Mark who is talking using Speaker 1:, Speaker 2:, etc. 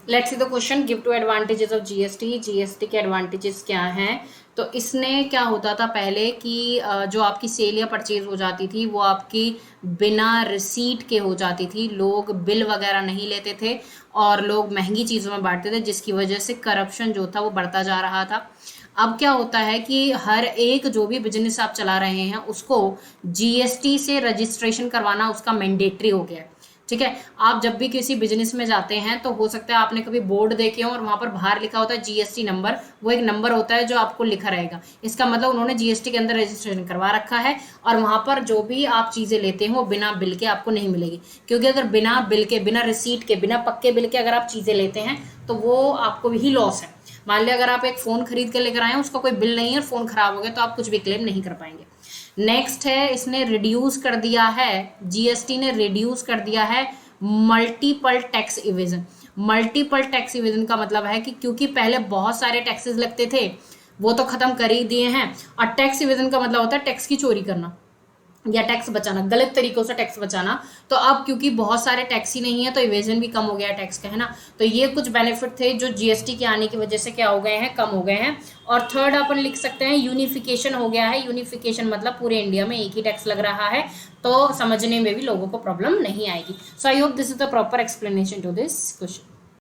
Speaker 1: Let's see the question, give two advantages of GST. GST के advantages क्या हैं? तो इसने क्या होता था पहले कि जो आपकी सेल या परचेज हो जाती थी वो आपकी बिना रिसीट के हो जाती थी, लोग बिल वगैरह नहीं लेते थे और लोग महंगी चीज़ों में बांटते थे, जिसकी वजह से करप्शन जो था वो बढ़ता जा रहा था। अब क्या होता है कि हर एक जो भी बिजनेस आप चला रहे हैं उसको जीएसटी से रजिस्ट्रेशन करवाना उसका मैंडेटरी हो गया है। ठीक है, आप जब भी किसी बिजनेस में जाते हैं तो हो सकता है आपने कभी बोर्ड देखे हो और वहां पर बाहर लिखा होता है जीएसटी नंबर, वो एक नंबर होता है जो आपको लिखा रहेगा, इसका मतलब उन्होंने जीएसटी के अंदर रजिस्ट्रेशन करवा रखा है और वहां पर जो भी आप चीजें लेते हो बिना बिल के आपको नहीं मिलेगी, क्योंकि अगर बिना बिल के, बिना रिसीट के, बिना पक्के बिल के अगर आप चीजें लेते हैं तो वो आपको ही लॉस है। मान लिया अगर आप एक फोन खरीद के लेकर आए हैं, उसका कोई बिल नहीं है और फोन खराब हो गया, तो आप कुछ भी क्लेम नहीं कर पाएंगे। नेक्स्ट है, इसने रिड्यूस कर दिया है, जीएसटी ने रिड्यूस कर दिया है multiple tax evasion. Multiple tax evasion का मतलब है कि क्योंकि पहले बहुत सारे टैक्सेस लगते थे, वो तो खत्म कर ही दिए हैं। और टैक्स इवेजन का मतलब होता है टैक्स की चोरी करना या टैक्स बचाना, गलत तरीकों से टैक्स बचाना। तो अब क्योंकि बहुत सारे टैक्स ही नहीं है तो इवेजन भी कम हो गया टैक्स का, है ना। तो ये कुछ बेनिफिट थे जो जीएसटी के आने की वजह से क्या हो गए हैं, कम हो गए हैं। और थर्ड अपन लिख सकते हैं यूनिफिकेशन हो गया है। यूनिफिकेशन मतलब पूरे इंडिया में एक ही टैक्स लग रहा है, तो समझने में भी लोगों को प्रॉब्लम नहीं आएगी। So I hope this is the proper explanation to this question.